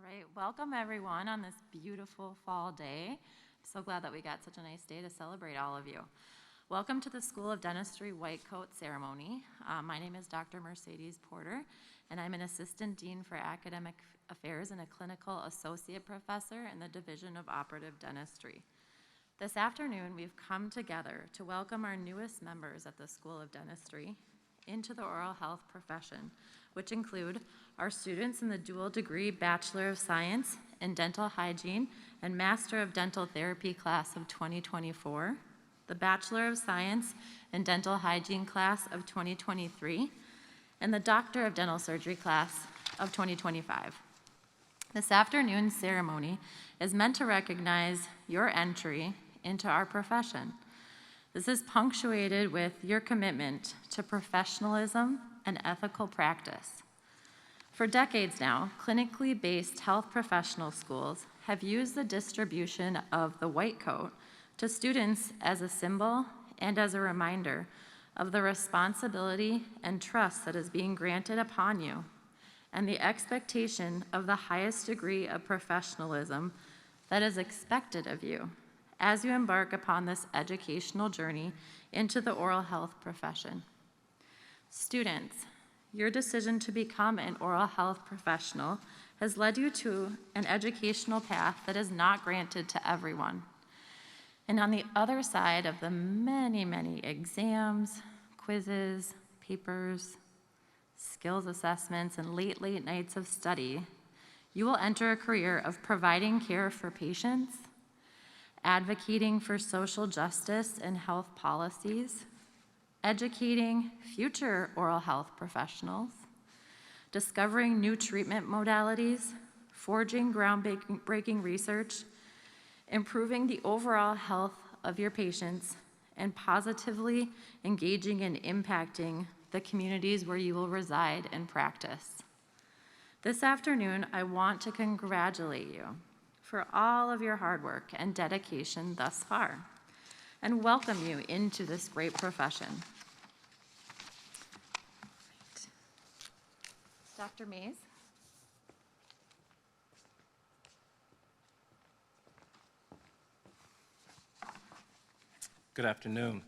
right, welcome everyone on this beautiful fall day. So glad that we got such a nice day to celebrate all of you. Welcome to the School of Dentistry White Coat Ceremony. My name is Dr. Mercedes Porter, and I'm an Assistant Dean for Academic Affairs and a Clinical Associate Professor in the Division of Operative Dentistry. This afternoon, we've come together to welcome our newest members at the School of Dentistry into the oral health profession, which include our students in the dual degree Bachelor of Science in Dental Hygiene and Master of Dental Therapy class of 2024, the Bachelor of Science in Dental Hygiene class of 2023, and the Doctor of Dental Surgery class of 2025. This afternoon's ceremony is meant to recognize your entry into our profession. This is punctuated with your commitment to professionalism and ethical practice. For decades now, clinically based health professional schools have used the distribution of the white coat to students as a symbol and as a reminder of the responsibility and trust that is being granted upon you and the expectation of the highest degree of professionalism that is expected of you as you embark upon this educational journey into the oral health profession. Students, your decision to become an oral health professional has led you to an educational path that is not granted to everyone. And on the other side of the many, many exams, quizzes, papers, skills assessments, and late nights of study, you will enter a career of providing care for patients, advocating for social justice and health policies, educating future oral health professionals, discovering new treatment modalities, forging groundbreaking research, improving the overall health of your patients, and positively engaging and impacting the communities where you will reside and practice. This afternoon, I want to congratulate you for all of your hard work and dedication thus far, and welcome you into this great profession. Dr. Mays. Good afternoon,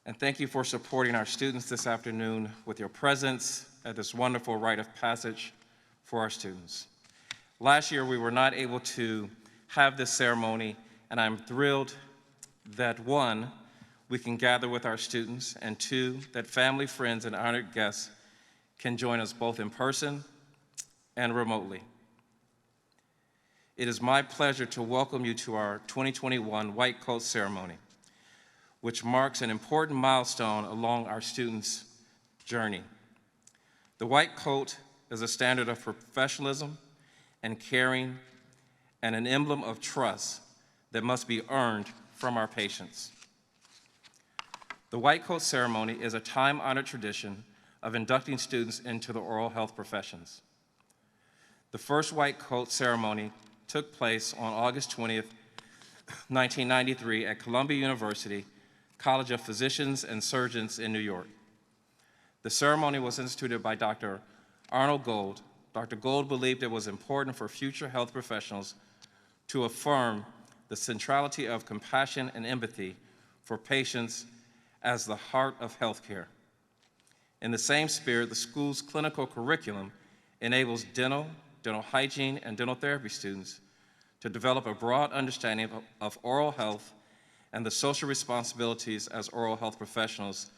and thank you for supporting our students this afternoon with your presence at this wonderful rite of passage for our students. Last year, we were not able to have this ceremony, and I'm thrilled that one, we can gather with our students, and two, that family, friends, and honored guests can join us both in person and remotely. It is my pleasure to welcome you to our 2021 White Coat Ceremony, which marks an important milestone along our students' journey. The white coat is a standard of professionalism and caring and an emblem of trust that must be earned from our patients. The White Coat Ceremony is a time-honored tradition of inducting students into the oral health professions. The first White Coat Ceremony took place on August 20th, 1993 at Columbia University College of Physicians and Surgeons in New York. The ceremony was instituted by Dr. Arnold Gold. Dr. Gold believed it was important for future health professionals to affirm the centrality of compassion and empathy for patients as the heart of healthcare. In the same spirit, the school's clinical curriculum enables dental hygiene, and dental therapy students to develop a broad understanding of oral health and the social responsibilities as oral health professionals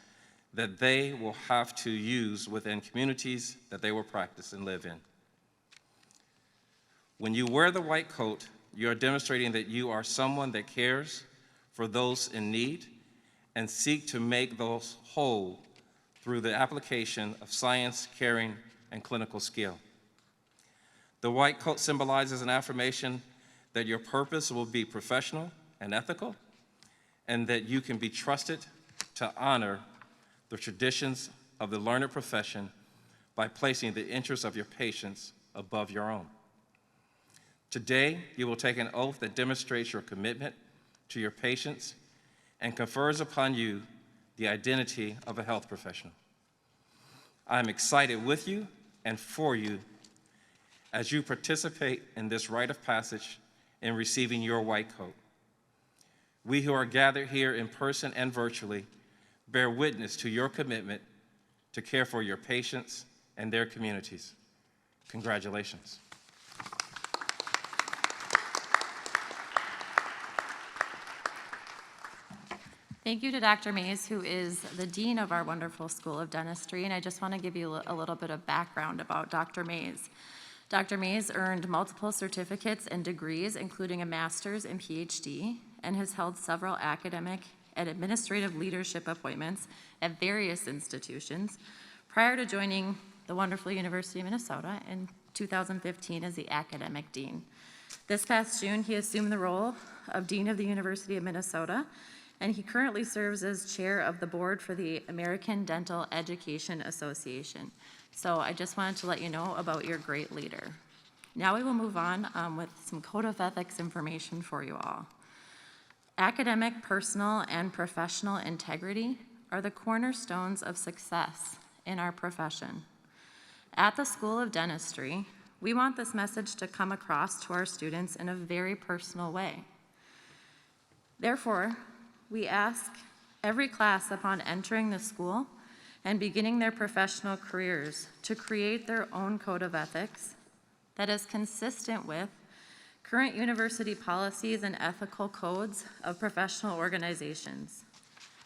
that they will have to use within communities that they will practice and live in. When you wear the white coat, you are demonstrating that you are someone that cares for those in need and seek to make those whole through the application of science, caring, and clinical skill. The white coat symbolizes an affirmation that your purpose will be professional and ethical, and that you can be trusted to honor the traditions of the learned profession by placing the interests of your patients above your own. Today, you will take an oath that demonstrates your commitment to your patients and confers upon you the identity of a health professional. I'm excited with you and for you as you participate in this rite of passage in receiving your white coat. We who are gathered here in person and virtually bear witness to your commitment to care for your patients and their communities. Congratulations. Thank you to Dr. Mays, who is the dean of our wonderful School of Dentistry, and I just want to give you a little bit of background about Dr. Mays. Dr. Mays earned multiple certificates and degrees, including a master's and PhD, and has held several academic and administrative leadership appointments at various institutions prior to joining the wonderful University of Minnesota in 2015 as the academic dean. This past June, he assumed the role of Dean of the University of Minnesota, and he currently serves as chair of the board for the American Dental Education Association. So I just wanted to let you know about your great leader. Now we will move on with some code of ethics information for you all. Academic, personal, and professional integrity are the cornerstones of success in our profession. At the School of Dentistry, we want this message to come across to our students in a very personal way. Therefore, we ask every class upon entering the school and beginning their professional careers to create their own code of ethics that is consistent with current university policies and ethical codes of professional organizations.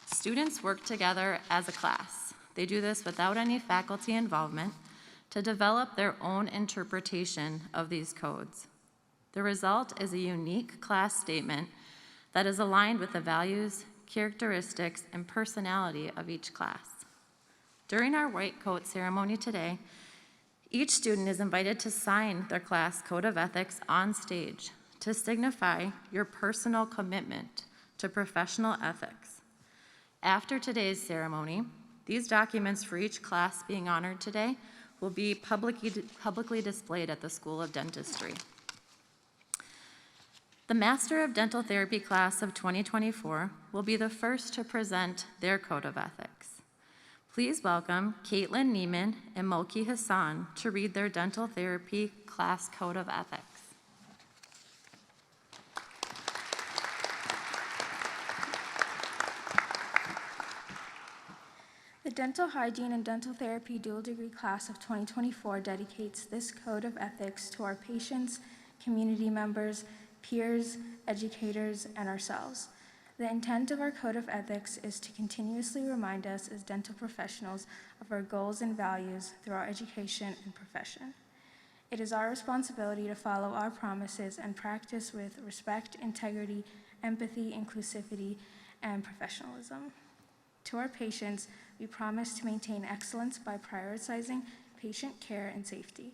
Students work together as a class. They do this without any faculty involvement to develop their own interpretation of these codes. The result is a unique class statement that is aligned with the values, characteristics, and personality of each class. During our white coat ceremony today, each student is invited to sign their class code of ethics on stage to signify your personal commitment to professional ethics. After today's ceremony, these documents for each class being honored today will be publicly displayed at the School of Dentistry. The Master of Dental Therapy class of 2024 will be the first to present their code of ethics. Please welcome Caitlin Neiman and Mulki Hassan to read their dental therapy class code of ethics. The Dental Hygiene and Dental Therapy Dual Degree Class of 2024 dedicates this code of ethics to our patients, community members, peers, educators, and ourselves. The intent of our code of ethics is to continuously remind us as dental professionals of our goals and values through our education and profession. It is our responsibility to follow our promises and practice with respect, integrity, empathy, inclusivity, and professionalism. To our patients, we promise to maintain excellence by prioritizing patient care and safety.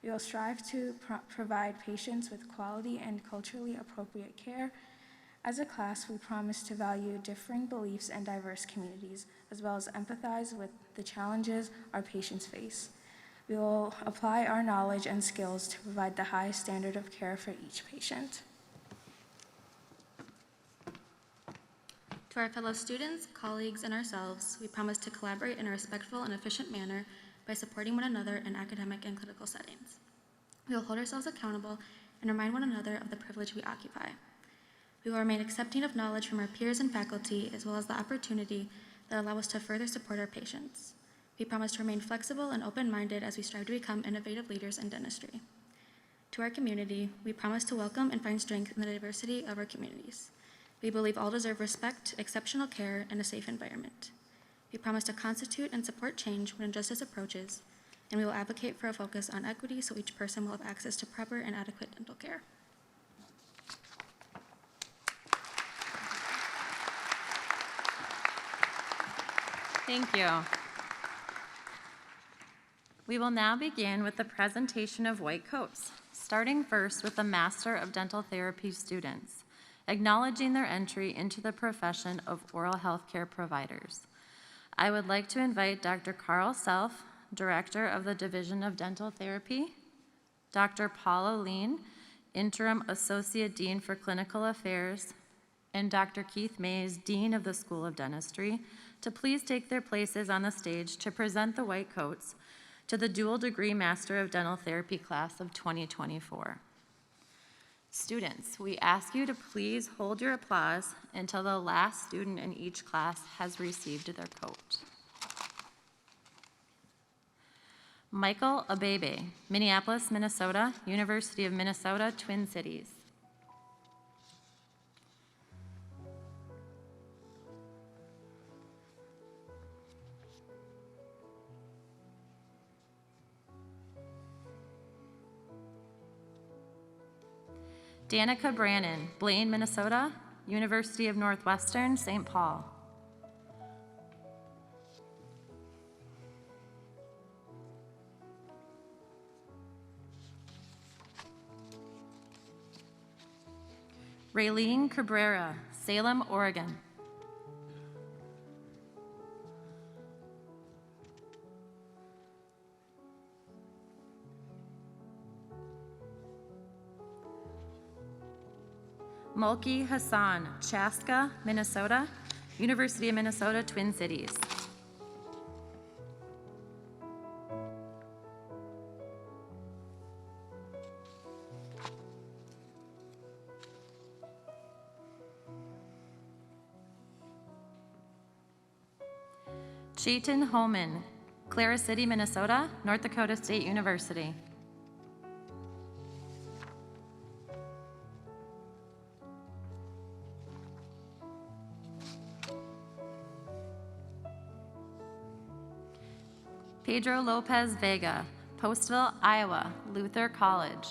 We will strive to provide patients with quality and culturally appropriate care. As a class, we promise to value differing beliefs and diverse communities, as well as empathize with the challenges our patients face. We will apply our knowledge and skills to provide the highest standard of care for each patient. To our fellow students, colleagues, and ourselves, we promise to collaborate in a respectful and efficient manner by supporting one another in academic and clinical settings. We will hold ourselves accountable and remind one another of the privilege we occupy. We will remain accepting of knowledge from our peers and faculty, as well as the opportunity that allow us to further support our patients. We promise to remain flexible and open-minded as we strive to become innovative leaders in dentistry. To our community, we promise to welcome and find strength in the diversity of our communities. We believe all deserve respect, exceptional care, and a safe environment. We promise to constitute and support change when injustice approaches, and we will advocate for a focus on equity so each person will have access to proper and adequate dental care. Thank you. We will now begin with the presentation of white coats, starting first with the Master of Dental Therapy students, acknowledging their entry into the profession of oral health care providers. I would like to invite Dr. Carl Self, Director of the Division of Dental Therapy, Dr. Paula Lean, Interim Associate Dean for Clinical Affairs, and Dr. Keith Mays, Dean of the School of Dentistry, to please take their places on the stage to present the white coats to the dual degree Master of Dental Therapy class of 2024. Students, we ask you to please hold your applause until the last student in each class has received their coat. Michael Abebe, Minneapolis, Minnesota, University of Minnesota, Twin Cities. Danica Brannon, Blaine, Minnesota, University of Northwestern, St. Paul. Raylene Cabrera, Salem, Oregon. Mulki Hassan, Chaska, Minnesota, University of Minnesota, Twin Cities. Chayton Holman, Clara City, Minnesota, North Dakota State University. Pedro Lopez Vega, Postville, Iowa, Luther College.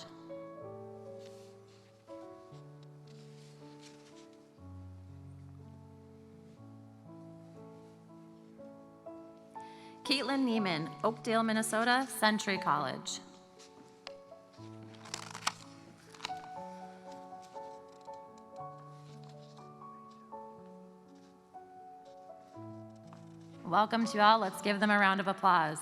Caitlin Neiman, Oakdale, Minnesota, Century College. Welcome to you all. Let's give them a round of applause.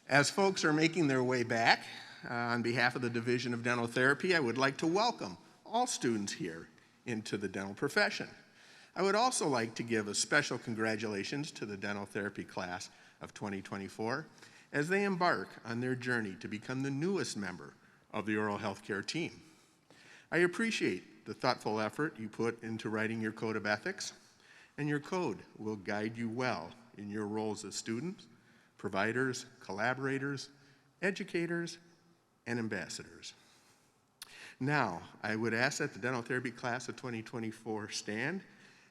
As folks are making their way back, on behalf of the Division of Dental Therapy, I would like to welcome all students here into the dental profession. I would also like to give a special congratulations to the dental therapy class of 2024 as they embark on their journey to become the newest member of the oral healthcare team. I appreciate the thoughtful effort you put into writing your code of ethics, and your code will guide you well in your roles as students, providers, collaborators, educators, and ambassadors. Now, I would ask that the dental therapy class of 2024 stand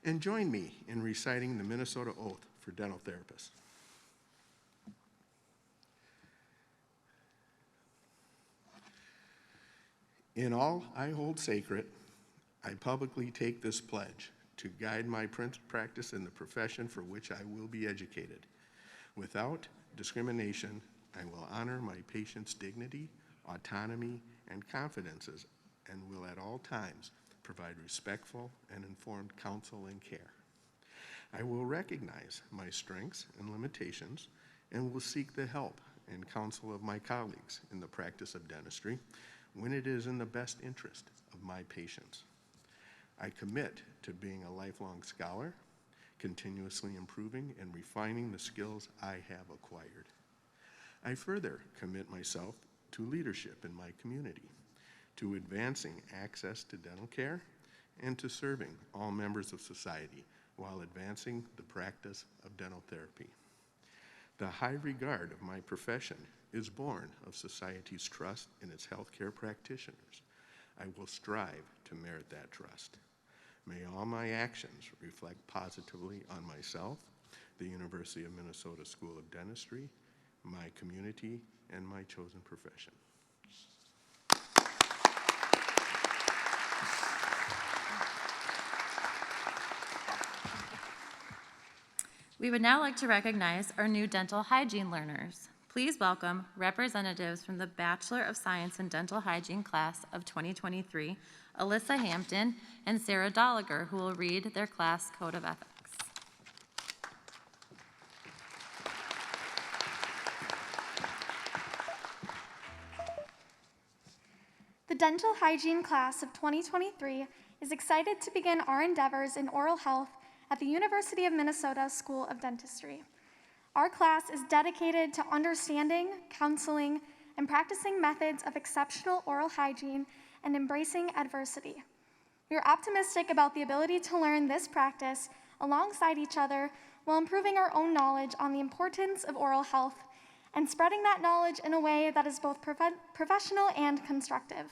and join me in reciting the Minnesota Oath for Dental Therapists. In all I hold sacred, I publicly take this pledge to guide my practice in the profession for which I will be educated. Without discrimination, I will honor my patient's dignity, autonomy, and confidences, and will at all times provide respectful and informed counsel and care. I will recognize my strengths and limitations and will seek the help and counsel of my colleagues in the practice of dentistry when it is in the best interest of my patients. I commit to being a lifelong scholar, continuously improving and refining the skills I have acquired. I further commit myself to leadership in my community, to advancing access to dental care, and to serving all members of society while advancing the practice of dental therapy. The high regard of my profession is born of society's trust in its healthcare practitioners. I will strive to merit that trust. May all my actions reflect positively on myself, the University of Minnesota School of Dentistry, my community, and my chosen profession. We would now like to recognize our new dental hygiene learners. Please welcome representatives from the Bachelor of Science in Dental Hygiene class of 2023, Alyssa Hampton and Sarah Dolliger, who will read their class code of ethics. dental hygiene class of 2023 is excited to begin our endeavors in oral health at the University of Minnesota School of Dentistry. Our class is dedicated to understanding, counseling, and practicing methods of exceptional oral hygiene and embracing adversity. We are optimistic about the ability to learn this practice alongside each other while improving our own knowledge on the importance of oral health and spreading that knowledge in a way that is both professional and constructive.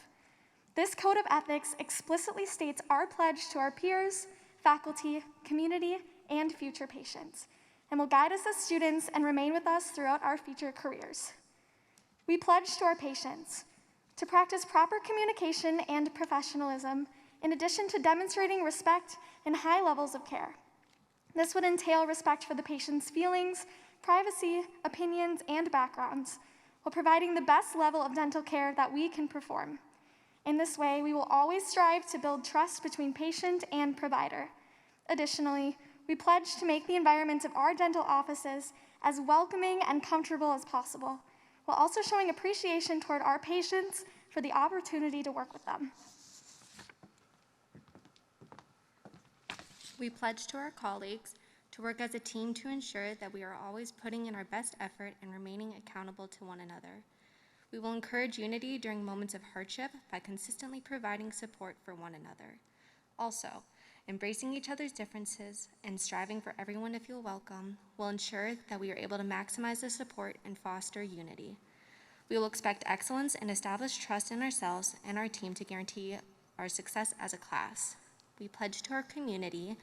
This code of ethics explicitly states our pledge to our peers, faculty, community, and future patients, and will guide us as students and remain with us throughout our future careers. We pledge to our patients to practice proper communication and professionalism, in addition to demonstrating respect and high levels of care. This would entail respect for the patient's feelings, privacy, opinions, and backgrounds, while providing the best level of dental care that we can perform. In this way, we will always strive to build trust between patient and provider. Additionally, we pledge to make the environment of our dental offices as welcoming and comfortable as possible, while also showing appreciation toward our patients for the opportunity to work with them. We pledge to our colleagues to work as a team to ensure that we are always putting in our best effort and remaining accountable to one another. We will encourage unity during moments of hardship by consistently providing support for one another. Also, embracing each other's differences and striving for everyone to feel welcome will ensure that we are able to maximize the support and foster unity. We will expect excellence and establish trust in ourselves and our team to guarantee our success as a class. We pledge to our community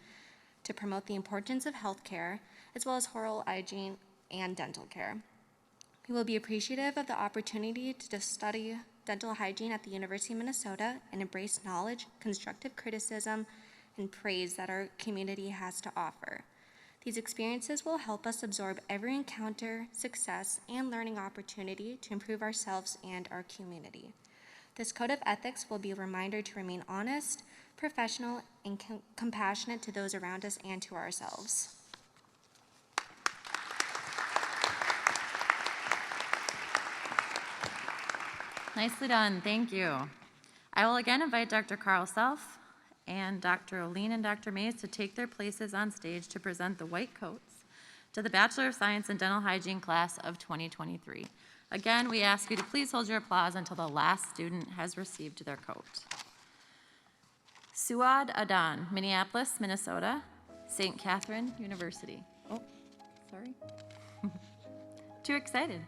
to promote the importance of healthcare as well as oral hygiene and dental care. We will be appreciative of the opportunity to study dental hygiene at the University of Minnesota and embrace knowledge, constructive criticism, and praise that our community has to offer. These experiences will help us absorb every encounter, success, and learning opportunity to improve ourselves and our community. This code of ethics will be a reminder to remain honest, professional, and compassionate to those around us and to ourselves. Nicely done, thank you. I will again invite Dr. Carl Self and Dr. Oline and Dr. Mays to take their places on stage to present the white coats to the Bachelor of Science in Dental Hygiene class of 2023. Again, we ask you to please hold your applause until the last student has received their coat. Suad Adan, Minneapolis, Minnesota, St. Catherine University. Oh, sorry. Too excited.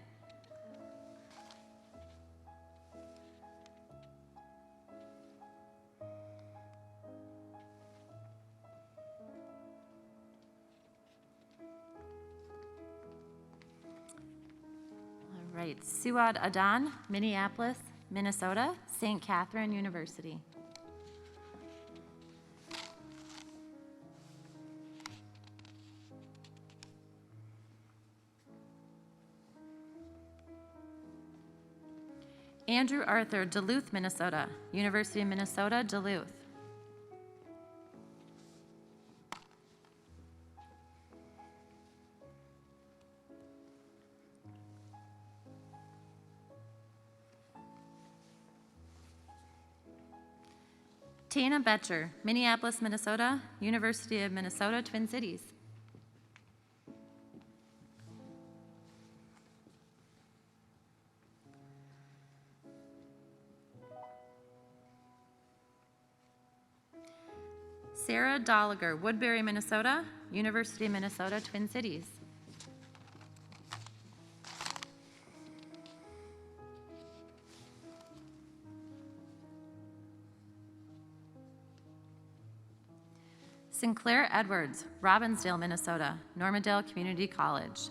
All right, Suad Adan, Minneapolis, Minnesota, St. Catherine University. Andrew Arthur, Duluth, Minnesota, University of Minnesota, Duluth. Tana Betcher, Minneapolis, Minnesota, University of Minnesota, Twin Cities. Sarah Dolliger, Woodbury, Minnesota, University of Minnesota, Twin Cities. Sinclair Edwards, Robbinsdale, Minnesota, Normandale Community College.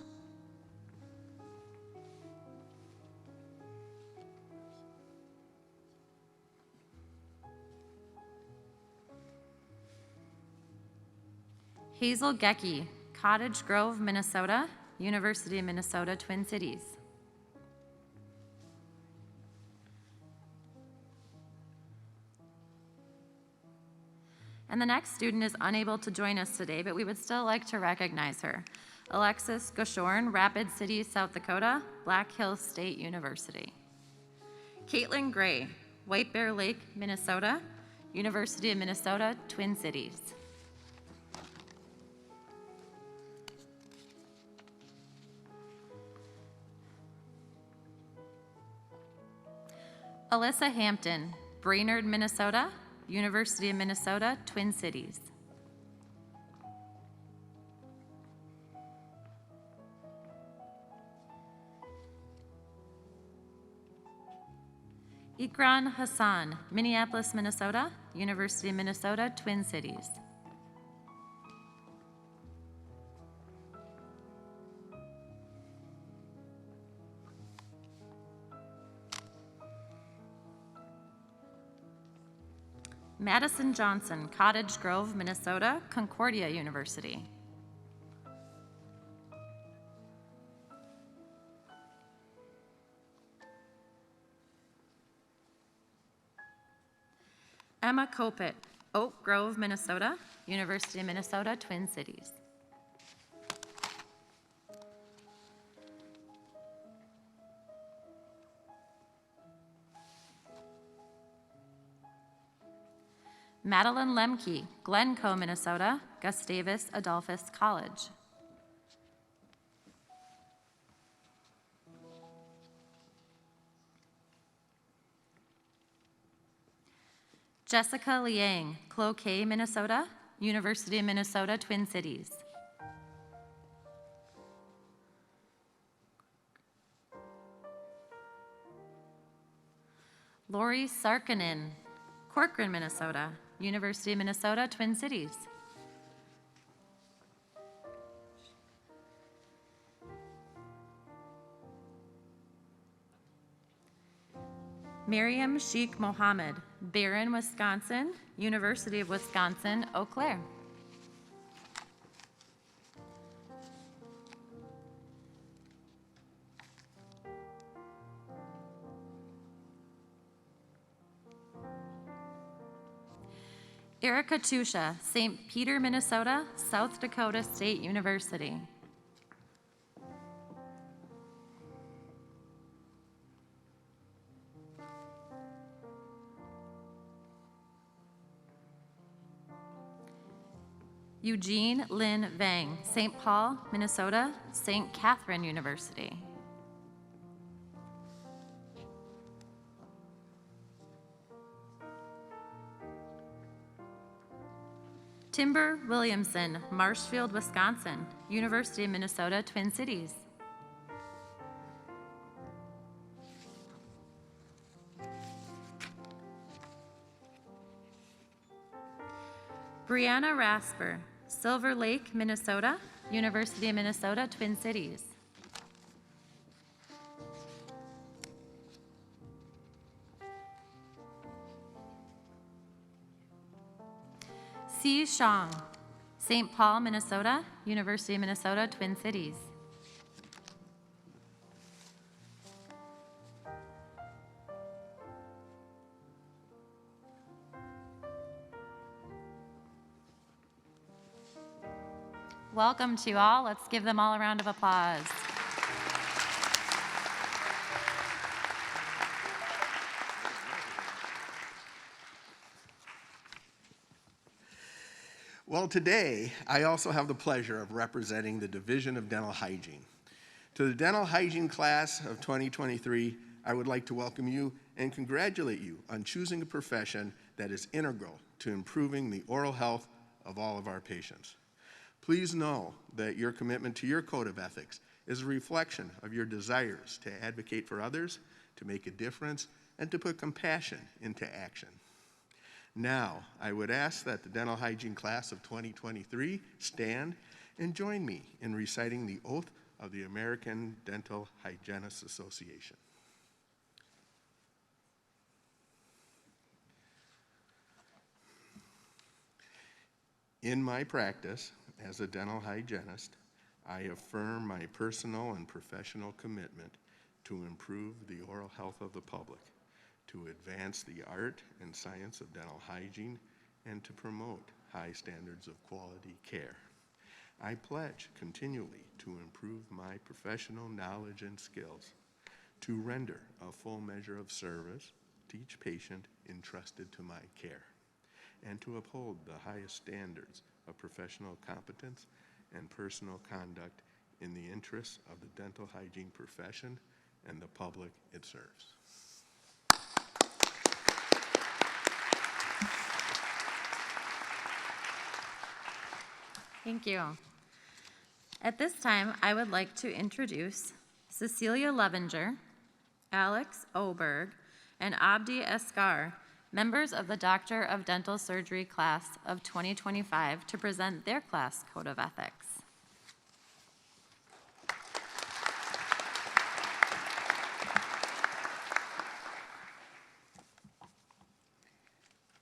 Hazel Gecky, Cottage Grove, Minnesota, University of Minnesota, Twin Cities. And the next student is unable to join us today, but we would still like to recognize her. Alexis Goshorn, Rapid City, South Dakota, Black Hills State University. Caitlin Gray, White Bear Lake, Minnesota, University of Minnesota, Twin Cities. Alyssa Hampton, Brainerd, Minnesota, University of Minnesota, Twin Cities. Ikran Hassan, Minneapolis, Minnesota, University of Minnesota, Twin Cities. Madison Johnson, Cottage Grove, Minnesota, Concordia University. Emma Kopit, Oak Grove, Minnesota, University of Minnesota, Twin Cities. Madeline Lemke, Glencoe, Minnesota, Gustavus Adolphus College. Jessica Liang, Cloquet, Minnesota, University of Minnesota, Twin Cities. Lori Sarkinen, Corcoran, Minnesota, University of Minnesota, Twin Cities. Miriam Sheikh Mohammed, Barron, Wisconsin, University of Wisconsin, Eau Claire. Erica Tusha, St. Peter, Minnesota, South Dakota State University. Eugene Lin Vang, St. Paul, Minnesota, St. Catherine University. Timber Williamson, Marshfield, Wisconsin, University of Minnesota, Twin Cities. Brianna Rasper, Silver Lake, Minnesota, University of Minnesota, Twin Cities. C. Shang, St. Paul, Minnesota, University of Minnesota, Twin Cities. Welcome to all. Let's give them all a round of applause. Well, today, I also have the pleasure of representing the Division of Dental Hygiene. To the Dental Hygiene class of 2023, I would like to welcome you and congratulate you on choosing a profession that is integral to improving the oral health of all of our patients. Please know that your commitment to your code of ethics is a reflection of your desires to advocate for others, to make a difference, and to put compassion into action. Now, I would ask that the Dental Hygiene class of 2023 stand and join me in reciting the oath of the American Dental Hygienists Association. In my practice as a dental hygienist, I affirm my personal and professional commitment to improve the oral health of the public, to advance the art and science of dental hygiene, and to promote high standards of quality care. I pledge continually to improve my professional knowledge and skills, to render a full measure of service each patient entrusted to my care, and to uphold the highest standards of professional competence and personal conduct in the interests of the dental hygiene profession and the public it serves. Thank you. At this time, I would like to introduce Cecilia Levinger, Alex Oberg, and Abdi Eskar, members of the Doctor of Dental Surgery class of 2025, to present their class code of ethics.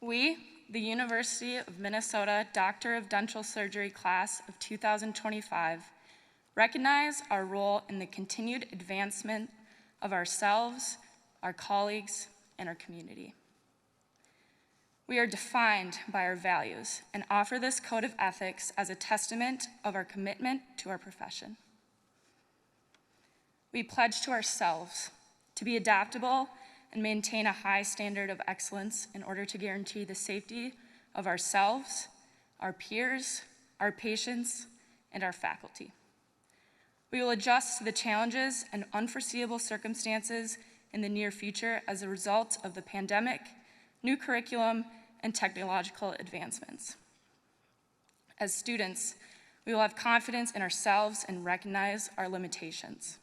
We, the University of Minnesota Doctor of Dental Surgery class of 2025, recognize our role in the continued advancement of ourselves, our colleagues, and our community. We are defined by our values and offer this code of ethics as a testament of our commitment to our profession. We pledge to ourselves to be adaptable and maintain a high standard of excellence in order to guarantee the safety of ourselves, our peers, our patients, and our faculty. We will adjust to the challenges and unforeseeable circumstances in the near future as a result of the pandemic, new curriculum, and technological advancements. As students, we will have confidence in ourselves and recognize our limitations.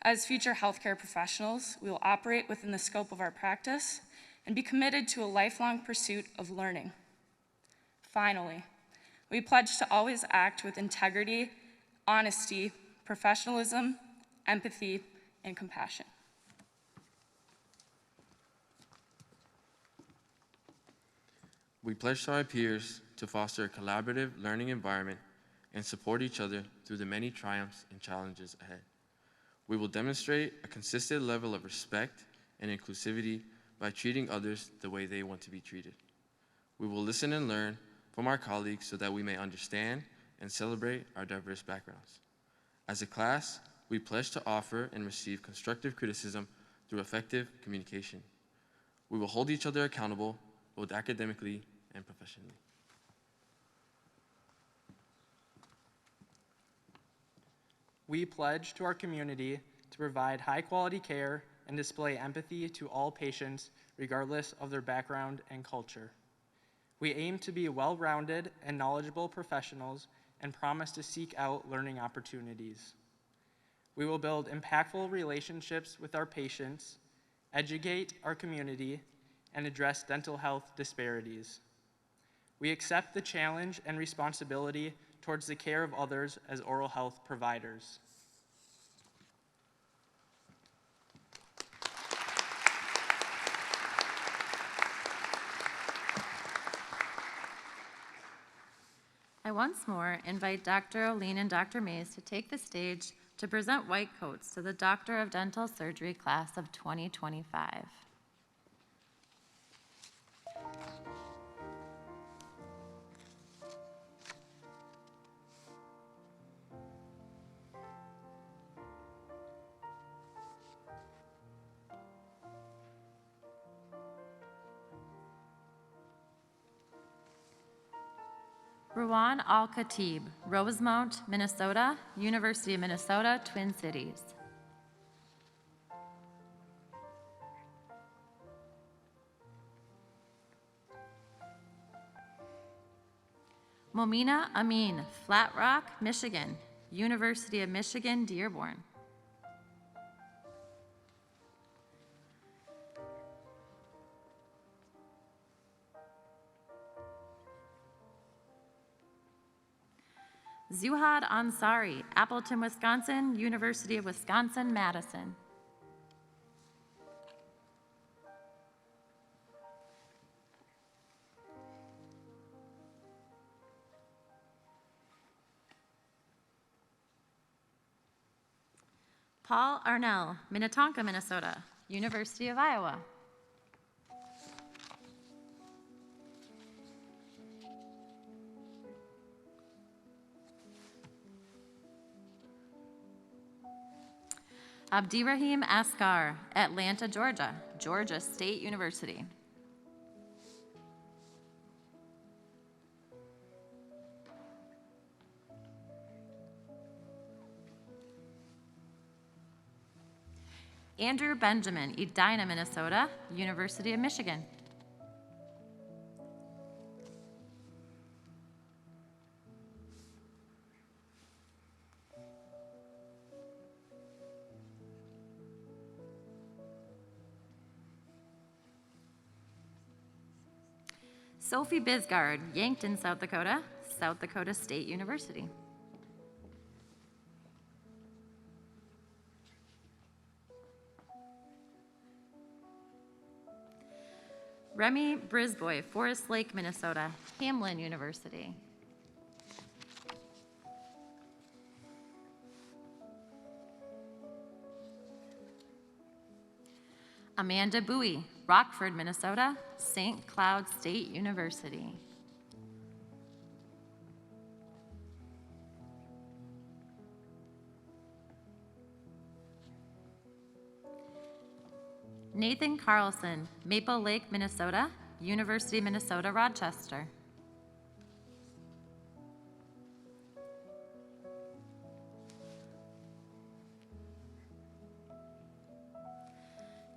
As future healthcare professionals, we will operate within the scope of our practice and be committed to a lifelong pursuit of learning. Finally, we pledge to always act with integrity, honesty, professionalism, empathy, and compassion. We pledge to our peers to foster a collaborative learning environment and support each other through the many triumphs and challenges ahead. We will demonstrate a consistent level of respect and inclusivity by treating others the way they want to be treated. We will listen and learn from our colleagues so that we may understand and celebrate our diverse backgrounds. As a class, we pledge to offer and receive constructive criticism through effective communication. We will hold each other accountable, both academically and professionally. We pledge to our community to provide high-quality care and display empathy to all patients, regardless of their background and culture. We aim to be well-rounded and knowledgeable professionals and promise to seek out learning opportunities. We will build impactful relationships with our patients, educate our community, and address dental health disparities. We accept the challenge and responsibility towards the care of others as oral health providers. I once more invite Dr. Oline and Dr. Mays to take the stage to present white coats to the Doctor of Dental Surgery class of 2025. Ruwan Al-Khatib, Rosemount, Minnesota, University of Minnesota, Twin Cities. Momina Amin, Flat Rock, Michigan, University of Michigan, Dearborn. Zuhad Ansari, Appleton, Wisconsin, University of Wisconsin-Madison. Paul Arnell, Minnetonka, Minnesota, University of Iowa. Abdirahim Asghar, Atlanta, Georgia, Georgia State University. Andrew Benjamin, Edina, Minnesota, University of Michigan. Sophie Bisgard, Yankton, South Dakota, South Dakota State University. Remy Brisboy, Forest Lake, Minnesota, Hamlin University. Amanda Bowie, Rockford, Minnesota, St. Cloud State University. Nathan Carlson, Maple Lake, Minnesota, University of Minnesota, Rochester.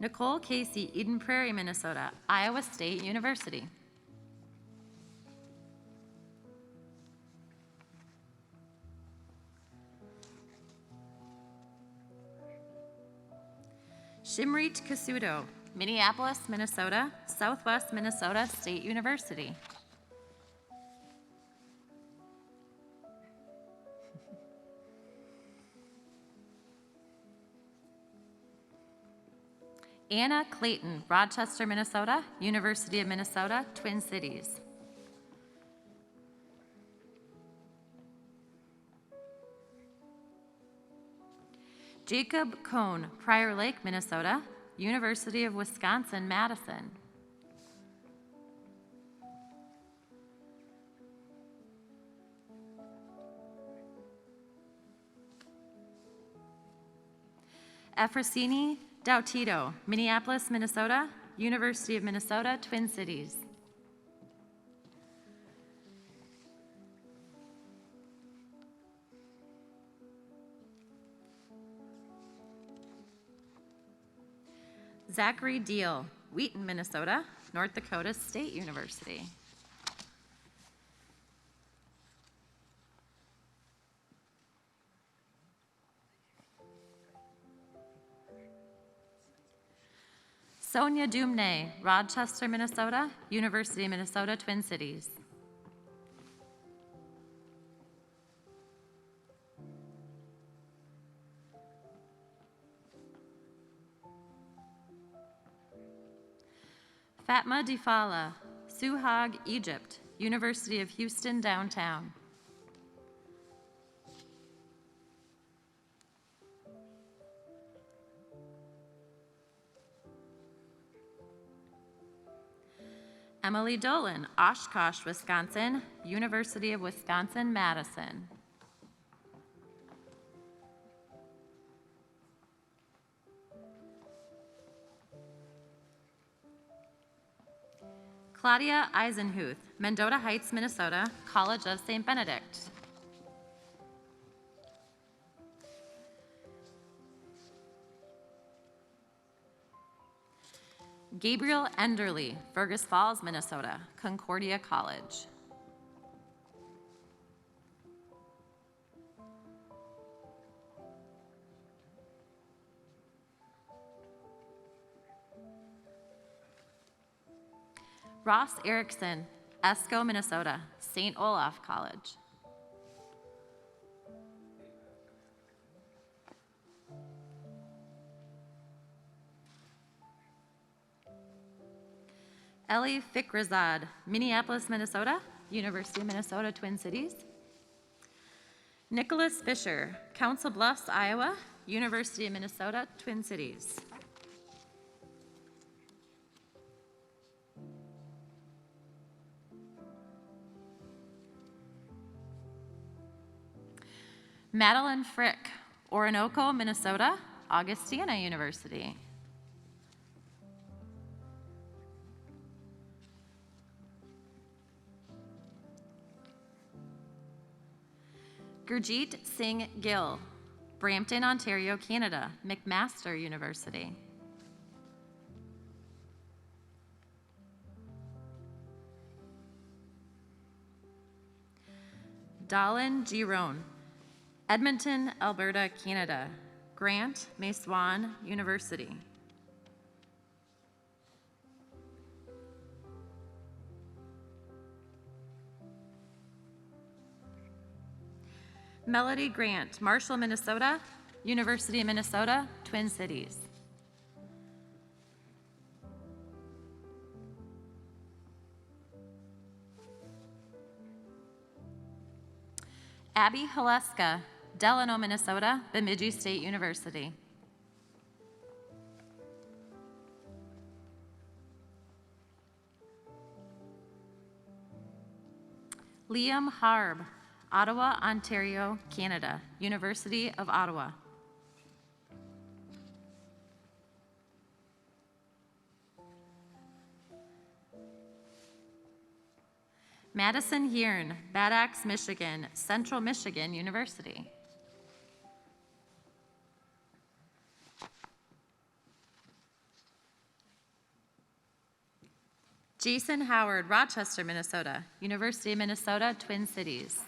Nicole Casey, Eden Prairie, Minnesota, Iowa State University. Shimrit Kasudo, Minneapolis, Minnesota, Southwest Minnesota State University. Anna Clayton, Rochester, Minnesota, University of Minnesota, Twin Cities. Jacob Cohn, Prior Lake, Minnesota, University of Wisconsin-Madison. Efrosini Dautito, Minneapolis, Minnesota, University of Minnesota, Twin Cities. Zachary Deal, Wheaton, Minnesota, North Dakota State University. Sonia Dumne, Rochester, Minnesota, University of Minnesota, Twin Cities. Fatma Difala, Suhag, Egypt, University of Houston, downtown. Emily Dolan, Oshkosh, Wisconsin, University of Wisconsin-Madison. Claudia Eisenhuth, Mendota Heights, Minnesota, College of St. Benedict. Gabriel Enderly, Fergus Falls, Minnesota, Concordia College. Ross Erickson, Esco, Minnesota, St. Olaf College. Ellie Fikrazad, Minneapolis, Minnesota, University of Minnesota, Twin Cities. Nicholas Fisher, Council Bluffs, Iowa, University of Minnesota, Twin Cities. Madeline Frick, Orinoco, Minnesota, Augustana University. Gurjeet Singh Gill, Brampton, Ontario, Canada, McMaster University. Dalin Giron, Edmonton, Alberta, Canada, Grant Maiswan University. Melody Grant, Marshall, Minnesota, University of Minnesota, Twin Cities. Abby Haleska, Delano, Minnesota, Bemidji State University. Liam Harb, Ottawa, Ontario, Canada, University of Ottawa. Madison Yearn, Bad Axe, Michigan, Central Michigan University. Jason Howard, Rochester, Minnesota, University of Minnesota, Twin Cities.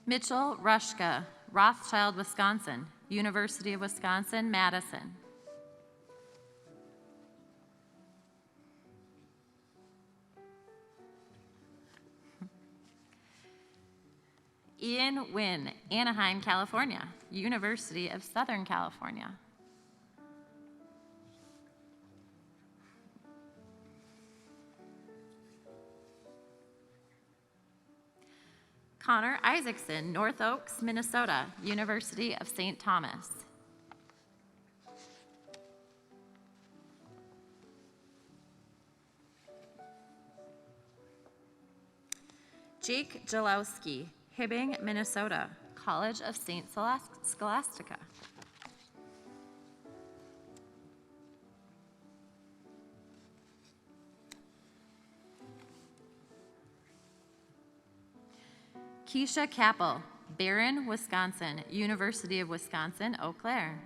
Mitchell Rushka, Rothschild, Wisconsin, University of Wisconsin, Madison. Ian Wynn, Anaheim, California, University of Southern California. Connor Isaacson, North Oaks, Minnesota, University of St. Thomas. Jake Jalowski, Hibbing, Minnesota, College of St. Scholastica. Keisha Capel, Barron, Wisconsin, University of Wisconsin, Eau Claire.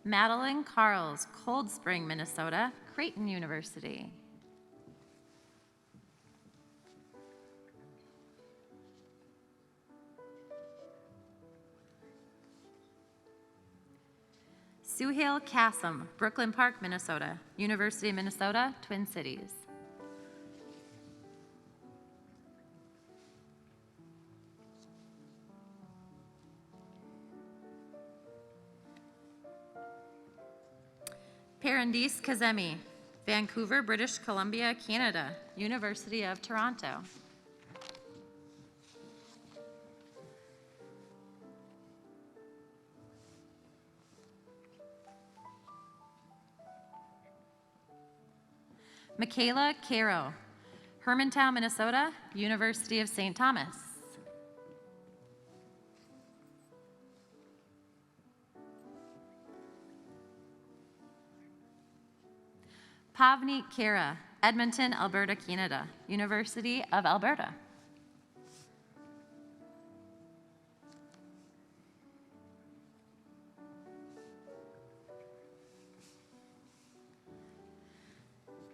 Madeline Carls, Cold Spring, Minnesota, Creighton University. Suhail Kassam, Brooklyn Park, Minnesota, University of Minnesota, Twin Cities. Parandis Kazemi, Vancouver, British Columbia, Canada, University of Toronto. Michaela Caro, Hermantown, Minnesota, University of St. Thomas. Pavneet Kara, Edmonton, Alberta, Canada, University of Alberta.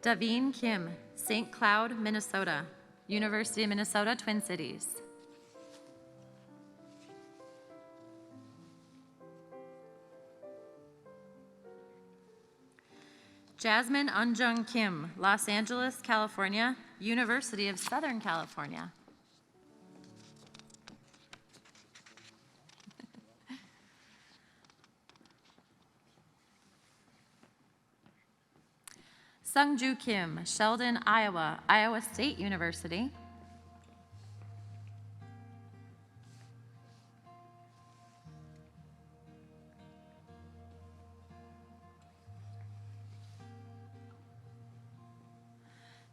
Daveen Kim, St. Cloud, Minnesota, University of Minnesota, Twin Cities. Jasmine Unjung Kim, Los Angeles, California, University of Southern California. Sungju Kim, Sheldon, Iowa, Iowa State University.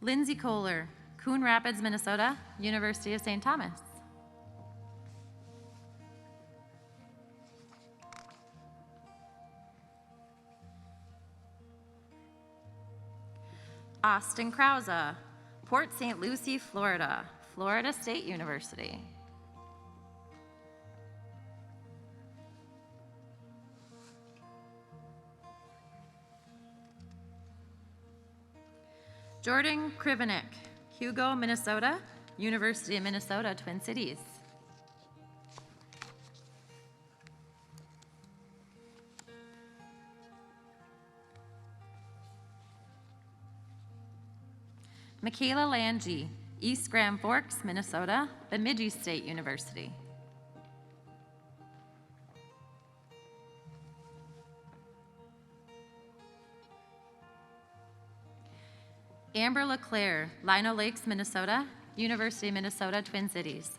Lindsay Kohler, Coon Rapids, Minnesota, University of St. Thomas. Austin Krause, Port St. Lucie, Florida, Florida State University. Jordan Krivenik, Hugo, Minnesota, University of Minnesota, Twin Cities. Michaela Lange, East Grand Forks, Minnesota, Bemidji State University. Amber LeClaire, Lino Lakes, Minnesota, University of Minnesota, Twin Cities.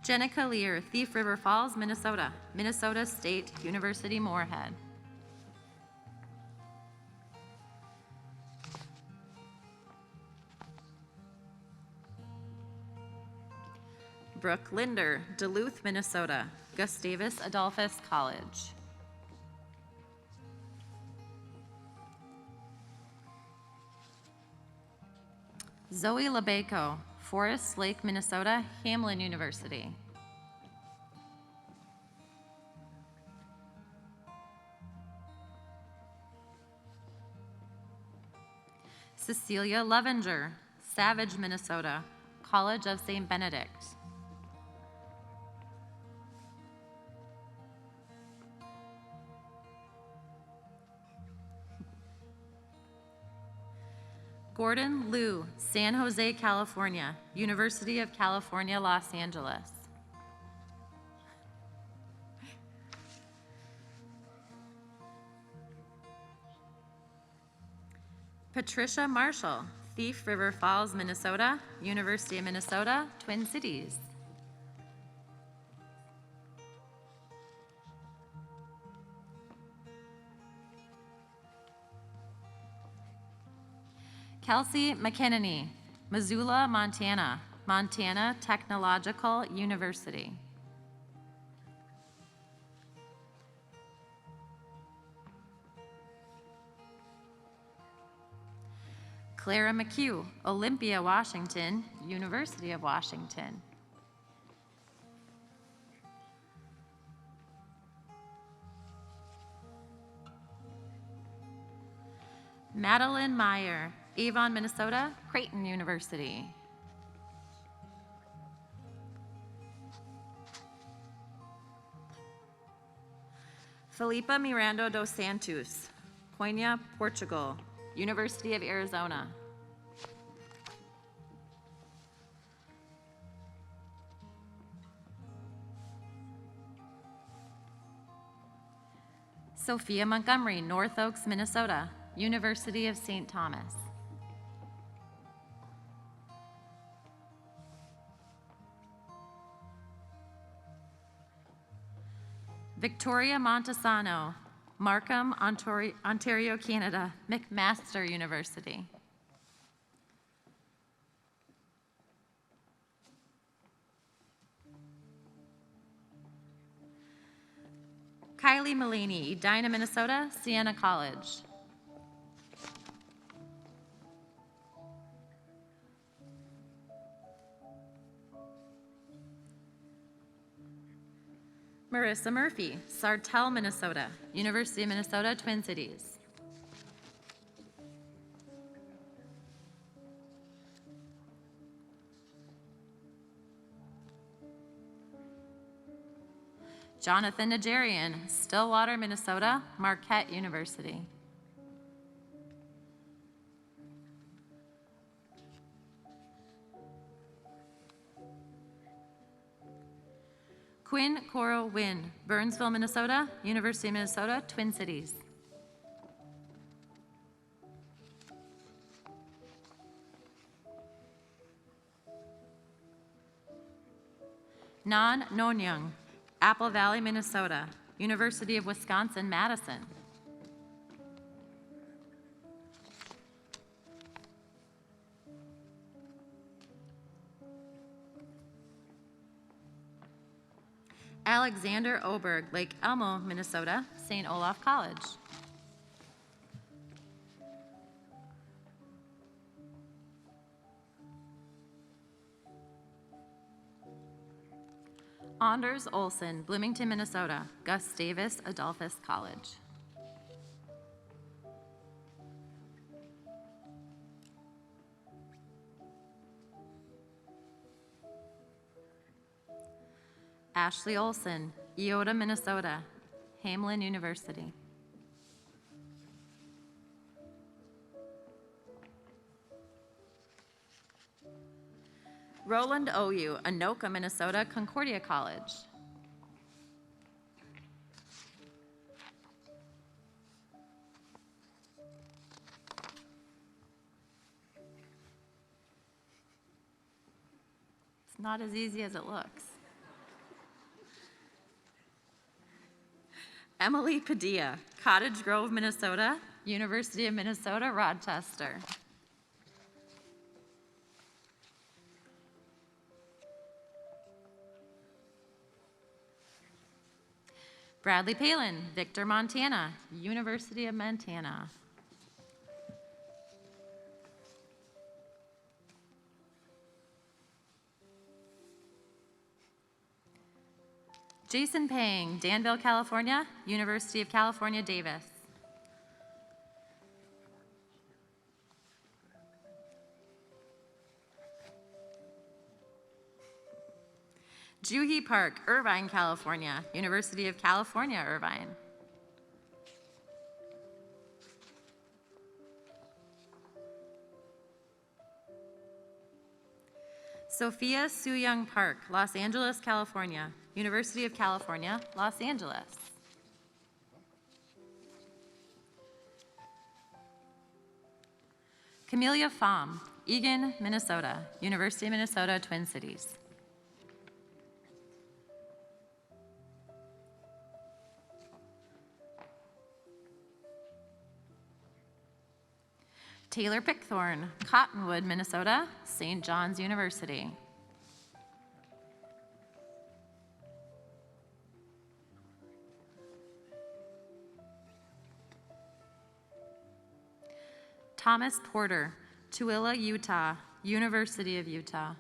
Jenica Lear, Thief River Falls, Minnesota, Minnesota State University, Moorhead. Brooke Linder, Duluth, Minnesota, Gustavus Adolphus College. Zoe Lebeco, Forest Lake, Minnesota, Hamlin University. Cecilia Levenger, Savage, Minnesota, College of St. Benedict. Gordon Liu, San Jose, California, University of California, Los Angeles. Patricia Marshall, Thief River Falls, Minnesota, University of Minnesota, Twin Cities. Kelsey McKinney, Missoula, Montana, Montana Technological University. Clara McHugh, Olympia, Washington, University of Washington. Madeline Meyer, Avon, Minnesota, Creighton University. Felipa Miranda dos Santos, Coimbra, Portugal, University of Arizona. Sophia Montgomery, North Oaks, Minnesota, University of St. Thomas. Victoria Montesano, Markham, Ontario, Canada, McMaster University. Kylie Mullaney, Edina, Minnesota, Siena College. Marissa Murphy, Sartell, Minnesota, University of Minnesota, Twin Cities. Jonathan Najarian, Stillwater, Minnesota, Marquette University. Quinn Coral Wynn, Burnsville, Minnesota, University of Minnesota, Twin Cities. Nan Nonyang, Apple Valley, Minnesota, University of Wisconsin-Madison. Alexander Oberg, Lake Elmo, Minnesota, St. Olaf College. Anders Olson, Bloomington, Minnesota, Gustavus Adolphus College. Ashley Olson, Eota, Minnesota, Hamlin University. Roland Ou, Anoka, Minnesota, Concordia College. It's not as easy as it looks. Emily Padilla, Cottage Grove, Minnesota, University of Minnesota, Rochester. Bradley Palin, Victor, Montana, University of Montana. Jason Pang, Danville, California, University of California, Davis. Juhi Park, Irvine, California, University of California, Irvine. Sophia Soo-Young Park, Los Angeles, California, University of California, Los Angeles. Camelia Pham, Eagan, Minnesota, University of Minnesota, Twin Cities. Taylor Pickthorn, Cottonwood, Minnesota, St. John's University. Thomas Porter, Tooele, Utah, University of Utah.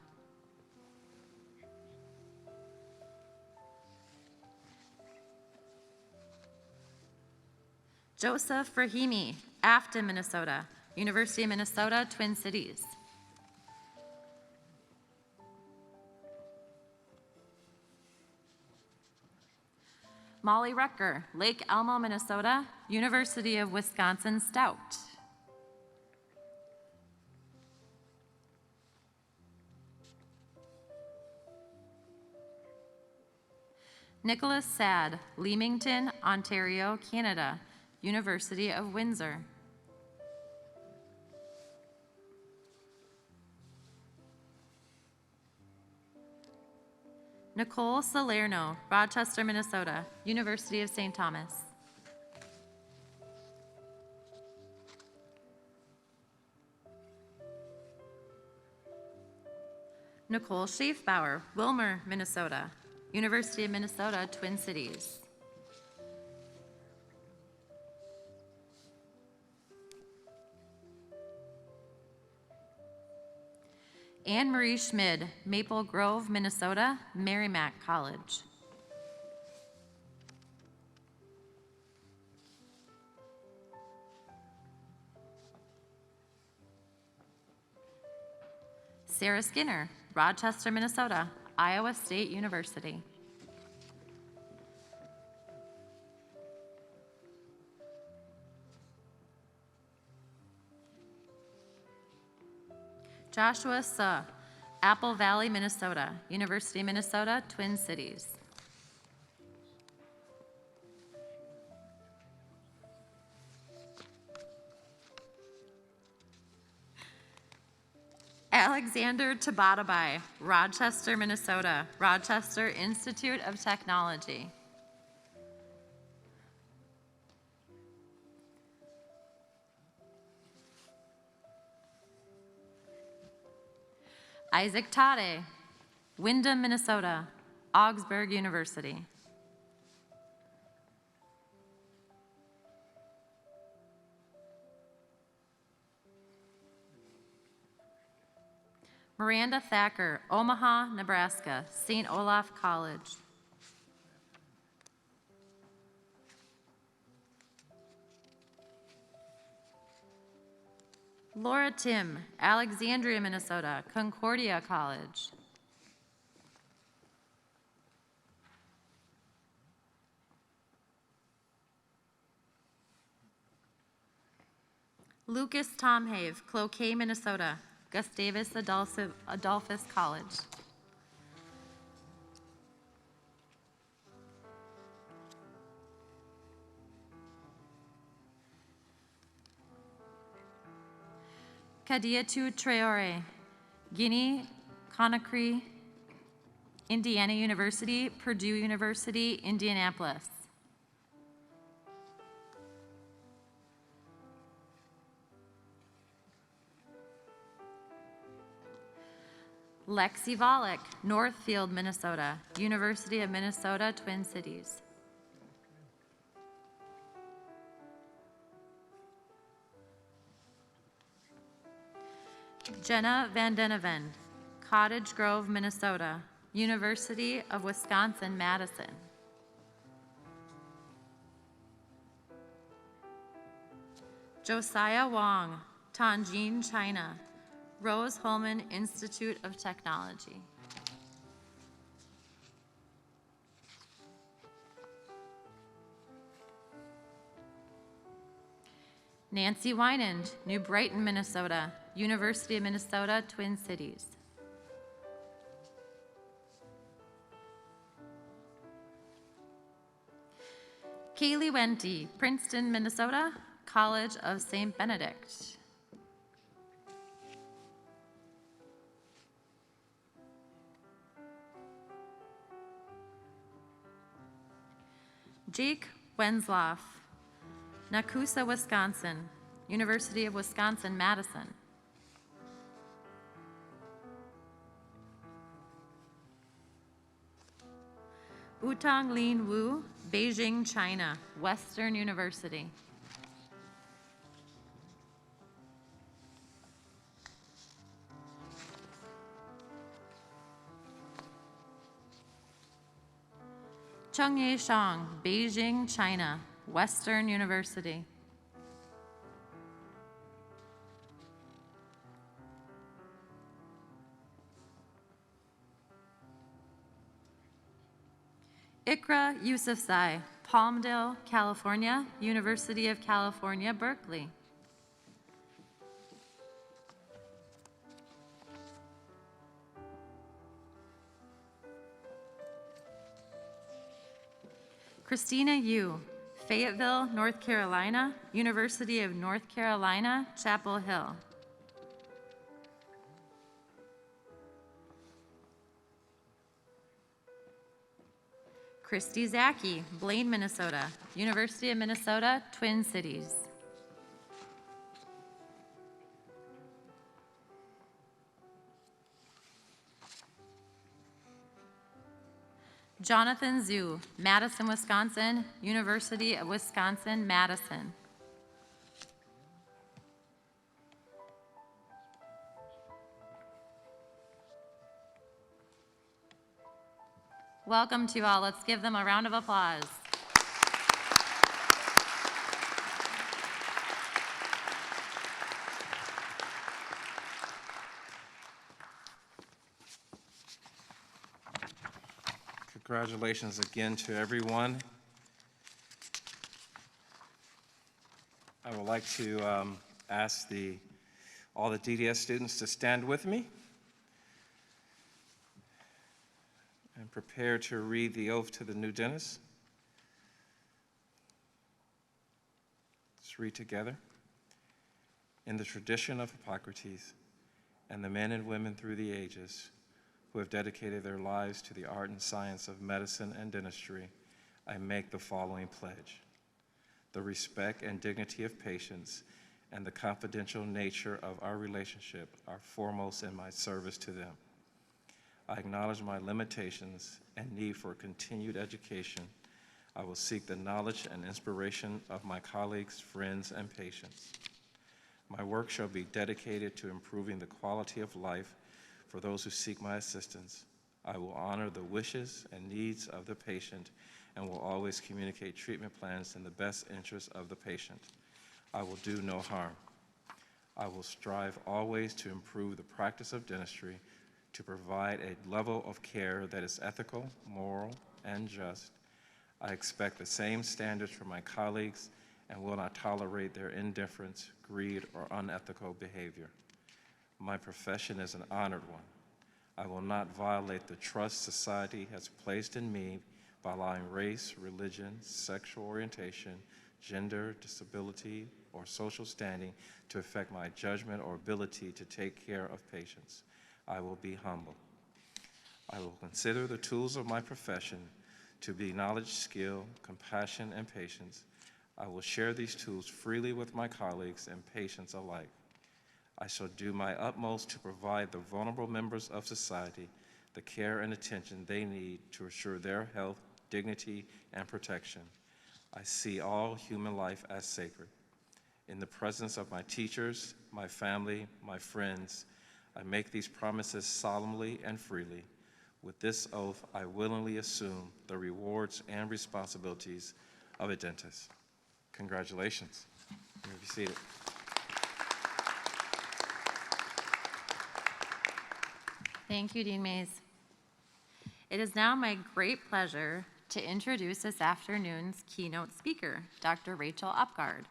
Joseph Frahimi, Afton, Minnesota, University of Minnesota, Twin Cities. Molly Rucker, Lake Elmo, Minnesota, University of Wisconsin, Stout. Nicholas Sad, Leamington, Ontario, Canada, University of Windsor. Nicole Salerno, Rochester, Minnesota, University of St. Thomas. Nicole Schaefbauer, Wilmer, Minnesota, University of Minnesota, Twin Cities. Anne Marie Schmid, Maple Grove, Minnesota, Merrimack College. Sarah Skinner, Rochester, Minnesota, Iowa State University. Joshua Suh, Apple Valley, Minnesota, University of Minnesota, Twin Cities. Alexander Tabatabai, Rochester, Minnesota, Rochester Institute of Technology. Isaac Tade, Windham, Minnesota, Augsburg University. Miranda Thacker, Omaha, Nebraska, St. Olaf College. Laura Tim, Alexandria, Minnesota, Concordia College. Lucas Tomhave, Cloquet, Minnesota, Gustavus Adolphus College. Kadiatu Traore, Guinea Conakry, Indiana University, Purdue University, Indianapolis. Lexi Volek, Northfield, Minnesota, University of Minnesota, Twin Cities. Jenna Van Deneven, Cottage Grove, Minnesota, University of Wisconsin-Madison. Josiah Wong, Tianjin, China, Rose Holman Institute of Technology. Nancy Wynand, New Brighton, Minnesota, University of Minnesota, Twin Cities. Kaylee Wente, Princeton, Minnesota, College of St. Benedict. Jake Wensloff, Nakusa, Wisconsin, University of Wisconsin-Madison. Wutong Lin Wu, Beijing, China, Western University. Chengye Shang, Beijing, China, Western University. Ikra Yousafzai, Palmdale, California, University of California, Berkeley. Christina Yu, Fayetteville, North Carolina, University of North Carolina, Chapel Hill. Christy Zaki, Blaine, Minnesota, University of Minnesota, Twin Cities. Jonathan Zhu, Madison, Wisconsin, University of Wisconsin-Madison. Welcome to you all. Let's give them a round of applause. Congratulations again to everyone. I would like to ask all the DDS students to stand with me and prepare to read the oath to the new dentist. Let's read together. In the tradition of Hippocrates, and the men and women through the ages who have dedicated their lives to the art and science of medicine and dentistry, I make the following pledge. The respect and dignity of patients and the confidential nature of our relationship are foremost in my service to them. I acknowledge my limitations and need for continued education. I will seek the knowledge and inspiration of my colleagues, friends, and patients. My work shall be dedicated to improving the quality of life for those who seek my assistance. I will honor the wishes and needs of the patient and will always communicate treatment plans in the best interest of the patient. I will do no harm. I will strive always to improve the practice of dentistry, to provide a level of care that is ethical, moral, and just. I expect the same standards from my colleagues and will not tolerate their indifference, greed, or unethical behavior. My profession is an honored one. I will not violate the trust society has placed in me by allowing race, religion, sexual orientation, gender, disability, or social standing to affect my judgment or ability to take care of patients. I will be humble. I will consider the tools of my profession to be knowledge, skill, compassion, and patience. I will share these tools freely with my colleagues and patients alike. I shall do my utmost to provide the vulnerable members of society the care and attention they need to assure their health, dignity, and protection. I see all human life as sacred. In the presence of my teachers, my family, my friends, I make these promises solemnly and freely. With this oath, I willingly assume the rewards and responsibilities of a dentist. Congratulations. You may be seated. Thank you, Dean Mays. It is now my great pleasure to introduce this afternoon's keynote speaker, Dr. Rachel Upgard.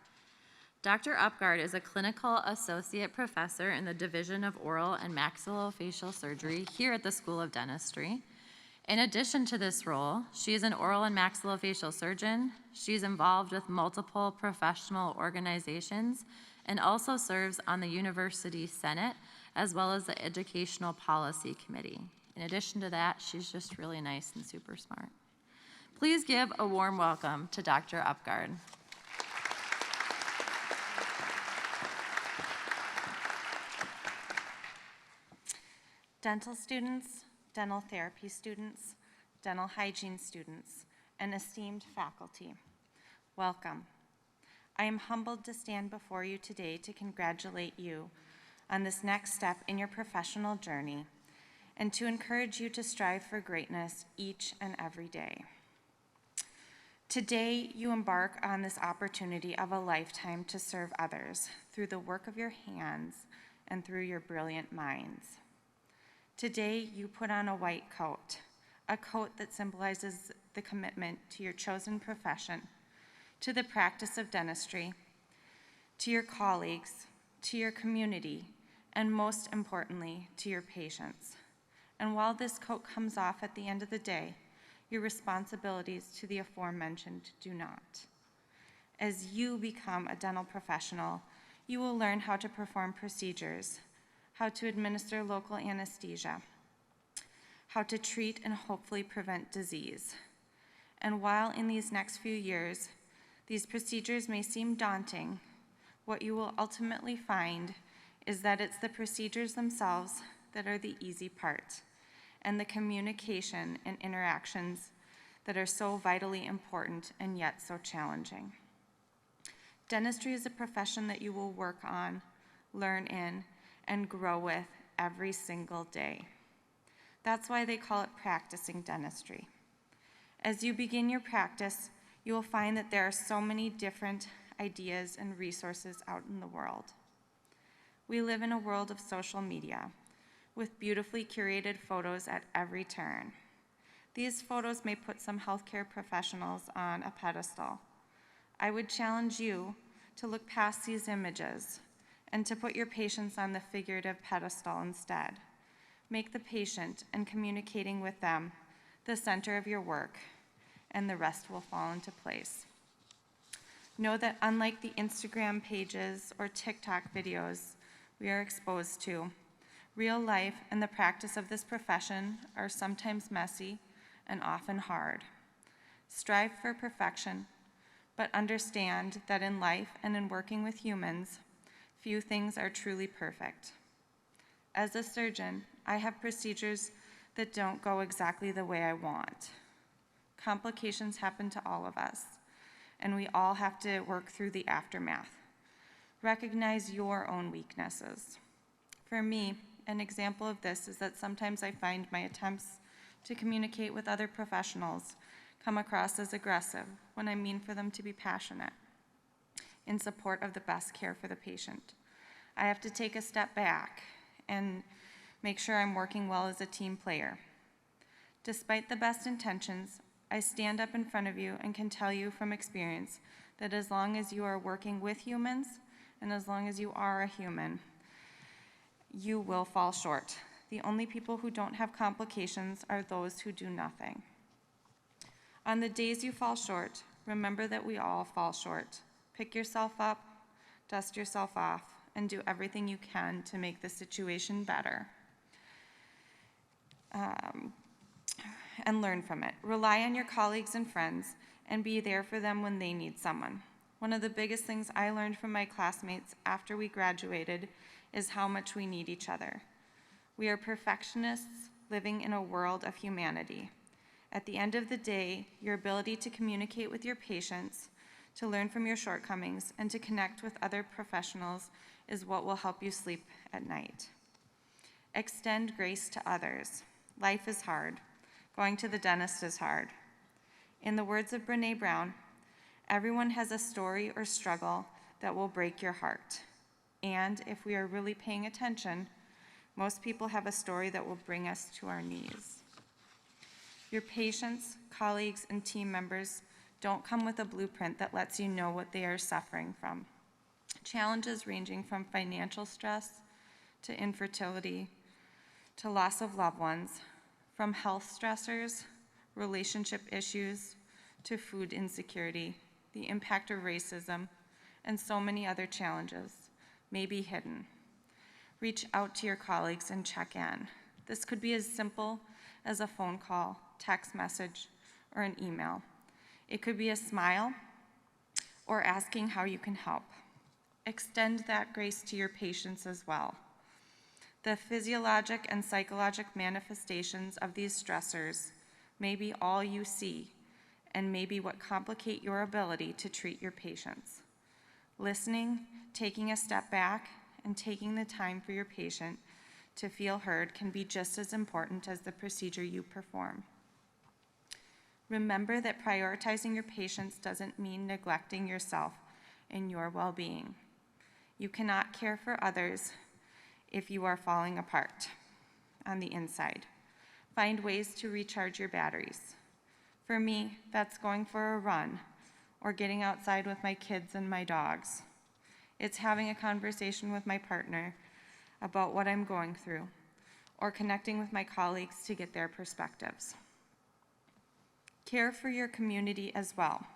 Dr. Upgard is a clinical associate professor in the Division of Oral and Maxillofacial Surgery here at the School of Dentistry. In addition to this role, she is an oral and maxillofacial surgeon. She's involved with multiple professional organizations and also serves on the University Senate as well as the Educational Policy Committee. In addition to that, she's just really nice and super smart. Please give a warm welcome to Dr. Upgard. Dental students, dental therapy students, dental hygiene students, and esteemed faculty, welcome. I am humbled to stand before you today to congratulate you on this next step in your professional journey and to encourage you to strive for greatness each and every day. Today, you embark on this opportunity of a lifetime to serve others through the work of your hands and through your brilliant minds. Today, you put on a white coat, a coat that symbolizes the commitment to your chosen profession, to the practice of dentistry, to your colleagues, to your community, and most importantly, to your patients. And while this coat comes off at the end of the day, your responsibilities to the aforementioned do not. As you become a dental professional, you will learn how to perform procedures, how to administer local anesthesia, how to treat and hopefully prevent disease. And while in these next few years, these procedures may seem daunting, what you will ultimately find is that it's the procedures themselves that are the easy part, and the communication and interactions that are so vitally important and yet so challenging. Dentistry is a profession that you will work on, learn in, and grow with every single day. That's why they call it practicing dentistry. As you begin your practice, you will find that there are so many different ideas and resources out in the world. We live in a world of social media with beautifully curated photos at every turn. These photos may put some healthcare professionals on a pedestal. I would challenge you to look past these images and to put your patients on the figurative pedestal instead. Make the patient and communicating with them the center of your work, and the rest will fall into place. Know that unlike the Instagram pages or TikTok videos we are exposed to, Real life and the practice of this profession are sometimes messy and often hard. Strive for perfection, but understand that in life and in working with humans, few things are truly perfect. As a surgeon, I have procedures that don't go exactly the way I want. Complications happen to all of us, and we all have to work through the aftermath. Recognize your own weaknesses. For me, an example of this is that sometimes I find my attempts to communicate with other professionals come across as aggressive when I mean for them to be passionate in support of the best care for the patient. I have to take a step back and make sure I'm working well as a team player. Despite the best intentions, I stand up in front of you and can tell you from experience that as long as you are working with humans and as long as you are a human, you will fall short. The only people who don't have complications are those who do nothing. On the days you fall short, remember that we all fall short. Pick yourself up, dust yourself off, and do everything you can to make the situation better. And learn from it. Rely on your colleagues and friends and be there for them when they need someone. One of the biggest things I learned from my classmates after we graduated is how much we need each other. We are perfectionists living in a world of humanity. At the end of the day, your ability to communicate with your patients, to learn from your shortcomings, and to connect with other professionals is what will help you sleep at night. Extend grace to others. Life is hard. Going to the dentist is hard. In the words of Brené Brown, everyone has a story or struggle that will break your heart. And if we are really paying attention, most people have a story that will bring us to our knees. Your patients, colleagues, and team members don't come with a blueprint that lets you know what they are suffering from. Challenges ranging from financial stress to infertility to loss of loved ones, from health stressors, relationship issues, to food insecurity, the impact of racism, and so many other challenges may be hidden. Reach out to your colleagues and check in. This could be as simple as a phone call, text message, or an email. It could be a smile or asking how you can help. Extend that grace to your patients as well. The physiologic and psychologic manifestations of these stressors may be all you see and may be what complicate your ability to treat your patients. Listening, taking a step back, and taking the time for your patient to feel heard can be just as important as the procedure you perform. Remember that prioritizing your patients doesn't mean neglecting yourself and your well-being. You cannot care for others if you are falling apart on the inside. Find ways to recharge your batteries. For me, that's going for a run or getting outside with my kids and my dogs. It's having a conversation with my partner about what I'm going through or connecting with my colleagues to get their perspectives. Care for your community as well.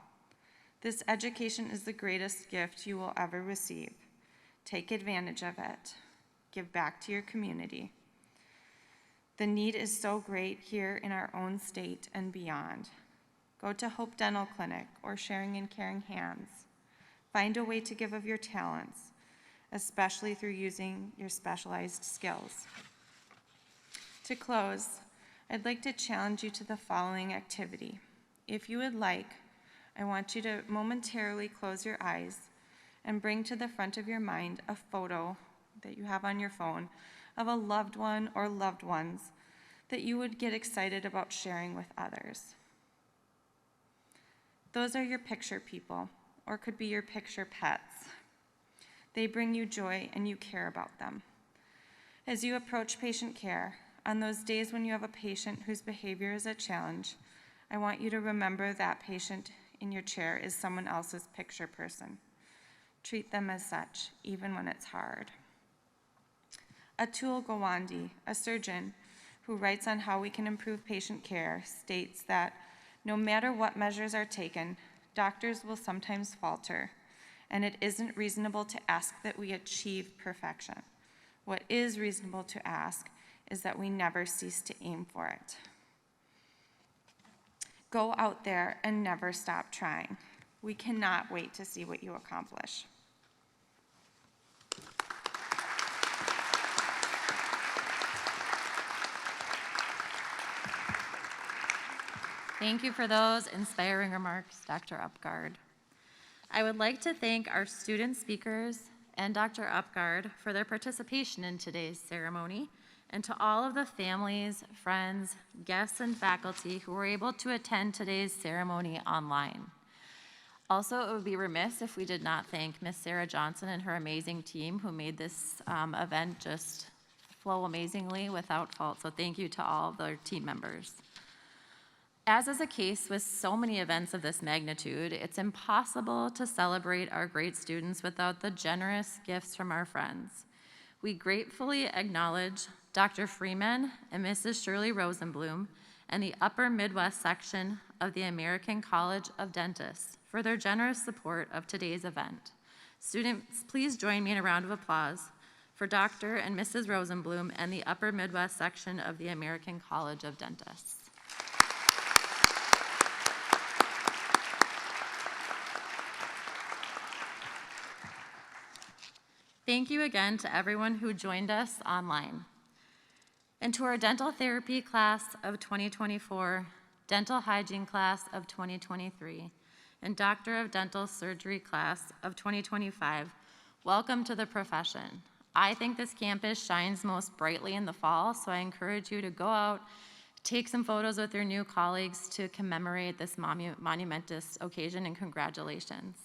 This education is the greatest gift you will ever receive. Take advantage of it. Give back to your community. The need is so great here in our own state and beyond. Go to Hope Dental Clinic or Sharing and Caring Hands. Find a way to give of your talents, especially through using your specialized skills. To close, I'd like to challenge you to the following activity. If you would like, I want you to momentarily close your eyes and bring to the front of your mind a photo that you have on your phone of a loved one or loved ones that you would get excited about sharing with others. Those are your picture people, or could be your picture pets. They bring you joy and you care about them. As you approach patient care, on those days when you have a patient whose behavior is a challenge, I want you to remember that patient in your chair is someone else's picture person. Treat them as such, even when it's hard. Atul Gawande, a surgeon who writes on how we can improve patient care, states that no matter what measures are taken, doctors will sometimes falter, and it isn't reasonable to ask that we achieve perfection. What is reasonable to ask is that we never cease to aim for it. Go out there and never stop trying. We cannot wait to see what you accomplish. Thank you for those inspiring remarks, Dr. Upgard. I would like to thank our student speakers and Dr. Upgard for their participation in today's ceremony, and to all of the families, friends, guests, and faculty who were able to attend today's ceremony online. Also, it would be remiss if we did not thank Miss Sarah Johnson and her amazing team who made this event just flow amazingly without fault. So thank you to all of their team members. As is the case with so many events of this magnitude, it's impossible to celebrate our great students without the generous gifts from our friends. We gratefully acknowledge Dr. Freeman and Mrs. Shirley Rosenblum and the Upper Midwest section of the American College of Dentists for their generous support of today's event. Students, please join me in a round of applause for Dr. and Mrs. Rosenblum and the Upper Midwest section of the American College of Dentists. Thank you again to everyone who joined us online. And to our dental therapy class of 2024, dental hygiene class of 2023, and Doctor of Dental Surgery class of 2025, welcome to the profession. I think this campus shines most brightly in the fall, so I encourage you to go out, take some photos with your new colleagues to commemorate this monumentous occasion, and congratulations.